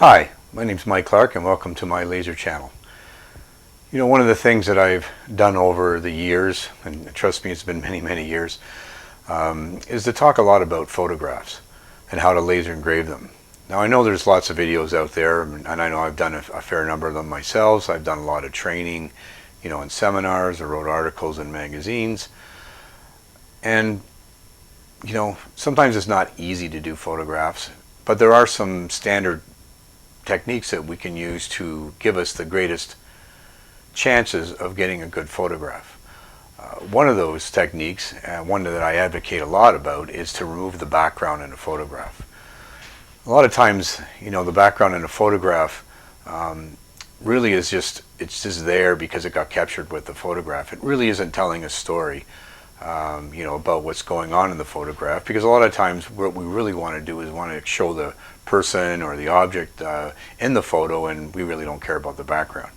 Hi, my name's Mike Clark and welcome to my laser channel. You know, one of the things that I've done over the years, and trust me, it's been many years, is to talk a lot about photographs and how to laser engrave them. Now I know there's lots of videos out there, and I know I've done a fair number of them myself. I've done a lot of training, you know, in seminars or wrote articles in magazines. And, you know, sometimes it's not easy to do photographs, but there are some standard techniques that we can use to give us the greatest chances of getting a good photograph. One of those techniques, one that I advocate a lot about, is to remove the background in a photograph. A lot of times, you know, the background in a photograph really is just there because it got captured with the photograph. It really isn't telling a story, you know, about what's going on in the photograph, because a lot of times what we really want to do is want to show the person or the object in the photo, and we really don't care about the background.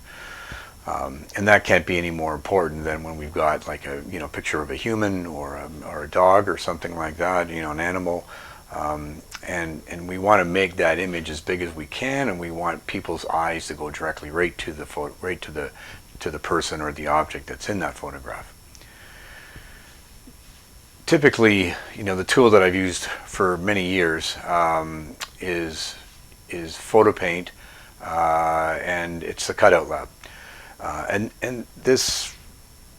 And that can't be any more important than when we've got like a picture of a human or a dog or something like that, you know, an animal, and we want to make that image as big as we can, and we want people's eyes to go directly right to the person or the object that's in that photograph. Typically, you know, the tool that I've used for many years is photo paint, and it's the Cutout lab. And this,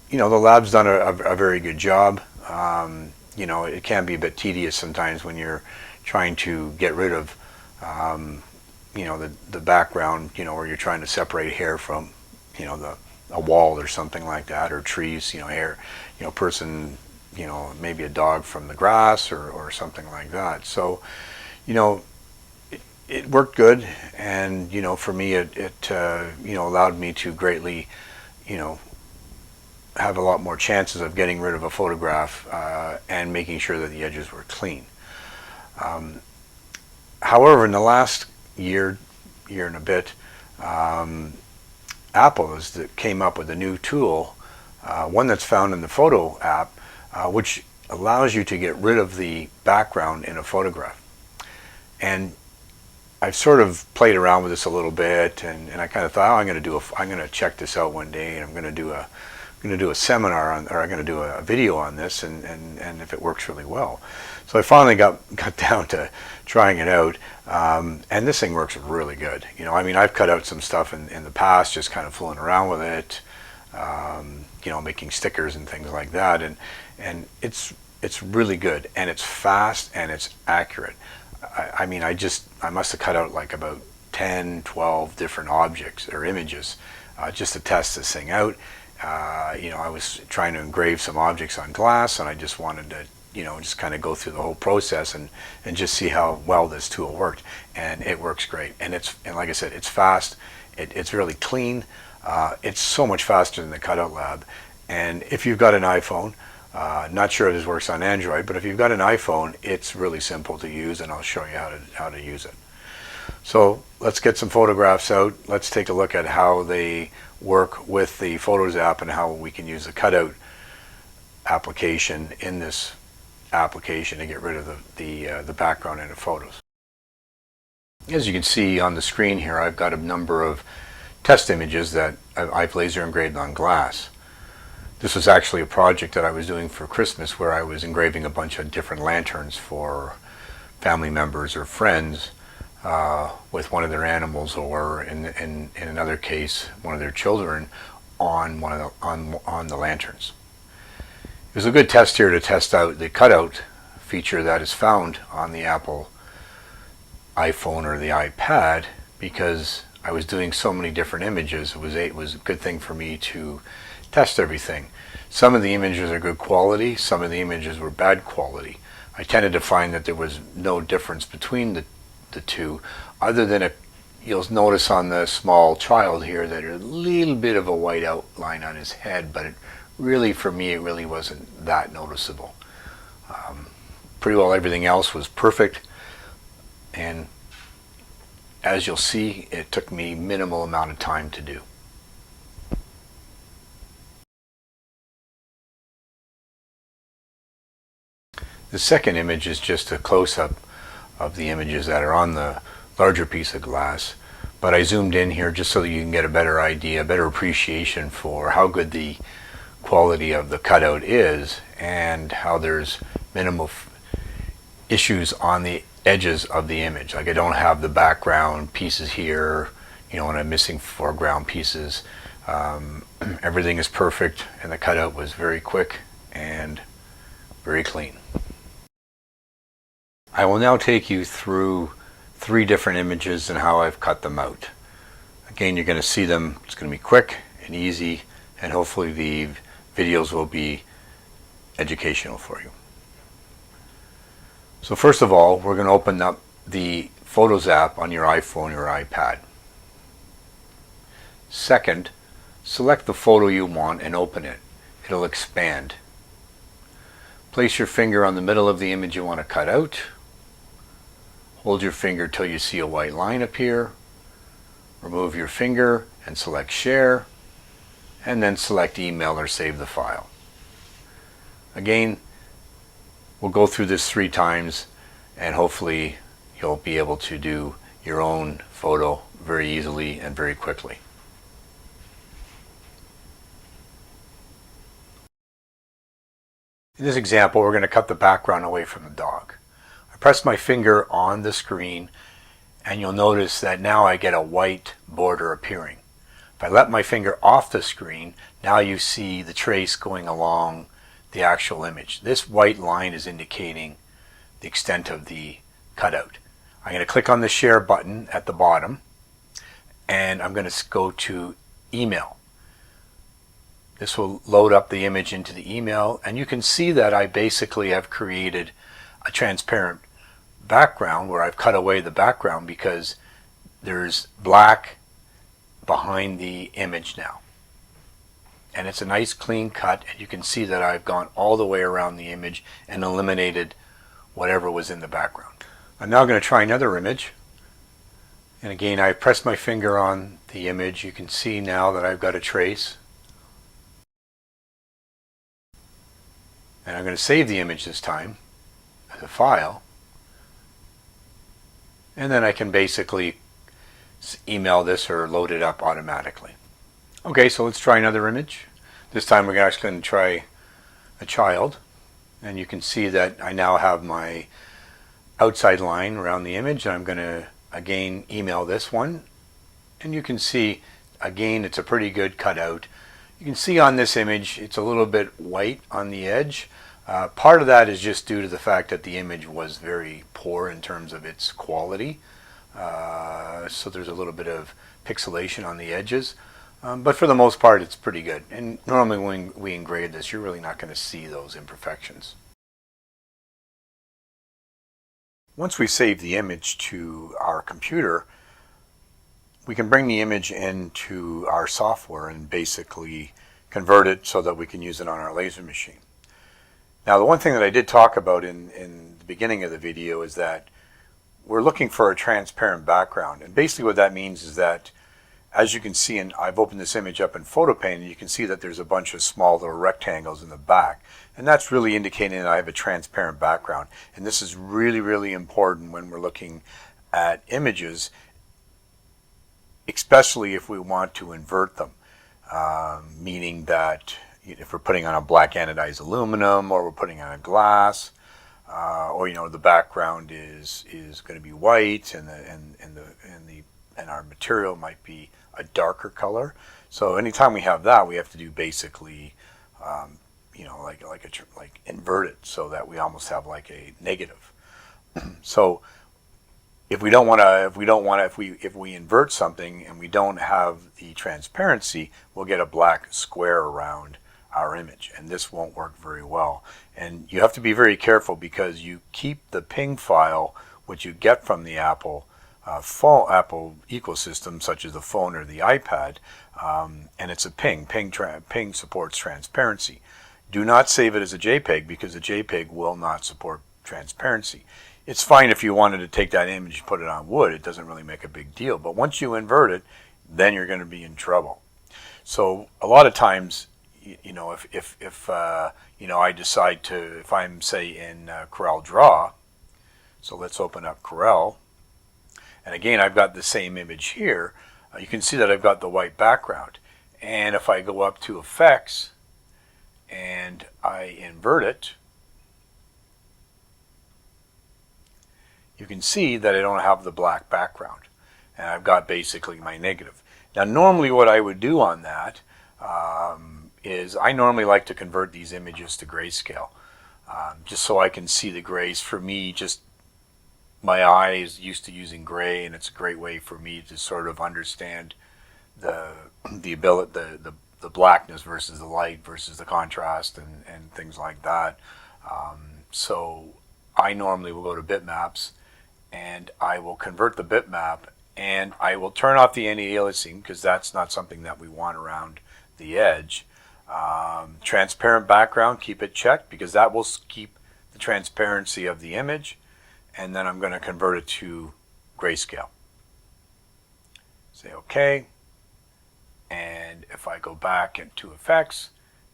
you know, the lab's done a very good job. You know, it can be a bit tedious sometimes when you're trying to get rid of, you know, the background, you know, or you're trying to separate hair from, you know, a wall or something like that, or trees, you know, hair, you know, person, you know, maybe a dog from the grass or something like that. So, you know, it worked good, and, you know, for me it you know, allowed me to greatly, you know, have a lot more chances of getting rid of a photograph and making sure that the edges were clean. However, in the last year and a bit, Apple came up with a new tool, one that's found in the Photo app, which allows you to get rid of the background in a photograph. And I've sort of played around with this a little bit, and I kind of thought, oh, I'm going to check this out one day, and I'm going to do a seminar on, or I'm going to do a video on this, and if it works really well. So I finally got down to trying it out, and this thing works really good. You know, I mean, I've cut out some stuff in the past, just kind of fooling around with it, you know, making stickers and things like that, and it's really good, and it's fast, and it's accurate. I mean, I must have cut out like about 10, 12 different objects or images just to test this thing out. You know, I was trying to engrave some objects on glass, and I just wanted to, you know, just kind of go through the whole process and just see how well this tool worked. And it works great. And like I said, it's fast. It's really clean. It's so much faster than the Cutout lab. And if you've got an iPhone, not sure if this works on Android, but if you've got an iPhone, it's really simple to use, and I'll show you how to use it. So let's get some photographs out. Let's take a look at how they work with the Photos app and how we can use the Cutout application in this application to get rid of the background in the photos. As you can see on the screen here, I've got a number of test images that I've laser engraved on glass. This was actually a project that I was doing for Christmas, where I was engraving a bunch of different lanterns for family members or friends with one of their animals, or in another case, one of their children on the lanterns. It was a good test here to test out the Cutout feature that is found on the Apple iPhone or the iPad, because I was doing so many different images. It was a good thing for me to test everything. Some of the images are good quality, some of the images were bad quality. I tended to find that there was no difference between the two, other than you'll notice on the small child here that there's a little bit of a white outline on his head, but really, for me, it really wasn't that noticeable. Pretty well everything else was perfect, and as you'll see, it took me minimal amount of time to do. The second image is just a close-up of the images that are on the larger piece of glass. But I zoomed in here just so that you can get a better idea, a better appreciation for how good the quality of the cutout is and how there's minimal issues on the edges of the image. Like I don't have the background pieces here, and I'm missing foreground pieces. Everything is perfect, and the cutout was very quick and very clean. I will now take you through 3 different images and how I've cut them out. Again, you're going to see them. It's going to be quick and easy, and hopefully the videos will be educational for you. So first of all, we're going to open up the Photos app on your iPhone or iPad. Second, select the photo you want and open it. It'll expand. Place your finger on the middle of the image you want to cut out. Hold your finger till you see a white line appear. Remove your finger and select Share, and then select Email or save the file. Again, we'll go through this 3 times, and hopefully you'll be able to do your own photo very easily and very quickly. In this example, we're going to cut the background away from the dog. I press my finger on the screen, and you'll notice that now I get a white border appearing. If I let my finger off the screen, now you see the trace going along the actual image. This white line is indicating the extent of the cutout. I'm going to click on the Share button at the bottom, and I'm going to go to Email. This will load up the image into the email, and you can see that I basically have created a transparent background where I've cut away the background because there's black behind the image now. And it's a nice clean cut, and you can see that I've gone all the way around the image and eliminated whatever was in the background. I'm now going to try another image. And again, I press my finger on the image. You can see now that I've got a trace. And I'm going to save the image this time as a file. And then I can basically email this or load it up automatically. Okay, so let's try another image. This time we're actually going to try a child. And you can see that I now have my outside line around the image. And I'm going to, again, email this one. And you can see, again, it's a pretty good cutout. You can see on this image it's a little bit white on the edge. Part of that is just due to the fact that the image was very poor in terms of its quality. So there's a little bit of pixelation on the edges. But for the most part it's pretty good. And normally when we engrave this, you're really not going to see those imperfections. Once we save the image to our computer, we can bring the image into our software and basically convert it so that we can use it on our laser machine. Now, the one thing that I did talk about in the beginning of the video is that we're looking for a transparent background. And basically what that means is that, as you can see, and I've opened this image up in PhotoPaint, and you can see that there's a bunch of small little rectangles in the back. And that's really indicating that I have a transparent background. And this is really, really important when we're looking at images, especially if we want to invert them, meaning that if we're putting on a black anodized aluminum, or we're putting on a glass, or the background is going to be white, and our material might be a darker color. So anytime we have that, we have to do basically, like invert it so that we almost have like a negative. So if we invert something and we don't have the transparency, we'll get a black square around our image, and this won't work very well. And you have to be very careful, because you keep the ping file, which you get from the Apple ecosystem, such as the phone or the iPad, and it's a ping. Ping supports transparency. Do not save it as a JPEG, because a JPEG will not support transparency. It's fine if you wanted to take that image and put it on wood. It doesn't really make a big deal. But once you invert it, then you're going to be in trouble. So a lot of times, if I decide to, if I'm say in Corel Draw, so let's open up Corel, And again, I've got the same image here. You can see that I've got the white background. And if I go up to Effects and I invert it, you can see that I don't have the black background. And I've got basically my negative. Now normally what I would do on that is I normally like to convert these images to grayscale. Just so I can see the grays. For me, just my eye is used to using gray, and it's a great way for me to sort of understand the ability, the blackness versus the light versus the contrast and things like that. So I normally will go to bitmaps, and I will convert the bitmap, and I will turn off the anti-aliasing because that's not something that we want around the edge. Transparent background, keep it checked because that will keep the transparency of the image, and then I'm going to convert it to grayscale. Say OK, and if I go back into Effects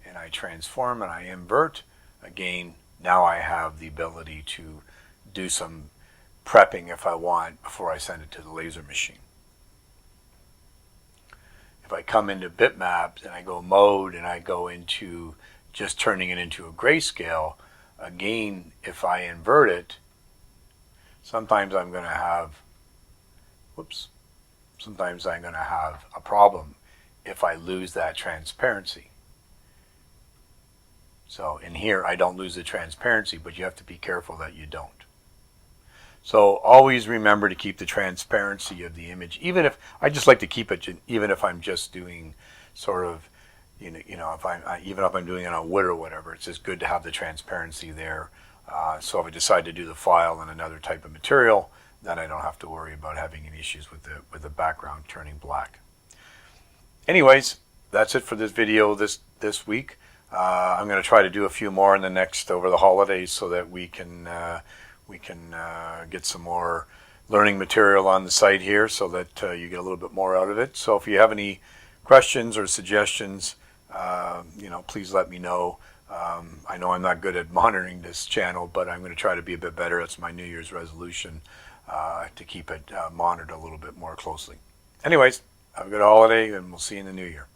and I transform and I invert, again, now I have the ability to do some prepping if I want before I send it to the laser machine. If I come into bitmaps and I go mode and I go into just turning it into a grayscale, again, if I invert it, sometimes I'm going to have, sometimes I'm going to have a problem if I lose that transparency. So in here, I don't lose the transparency, but you have to be careful that you don't. So always remember to keep the transparency of the image, even if I just like to keep it, even if I'm just doing sort of, even if I'm doing it on wood or whatever, it's just good to have the transparency there. So if I decide to do the file in another type of material, then I don't have to worry about having any issues with the background turning black. Anyways, that's it for this video this week. I'm going to try to do a few more in the next over the holidays so that we can get some more learning material on the site here so that you get a little bit more out of it. So if you have any questions or suggestions, please let me know. I know I'm not good at monitoring this channel, but I'm going to try to be a bit better. It's my New Year's resolution to keep it monitored a little bit more closely. Anyways, have a good holiday, and we'll see you in the new year.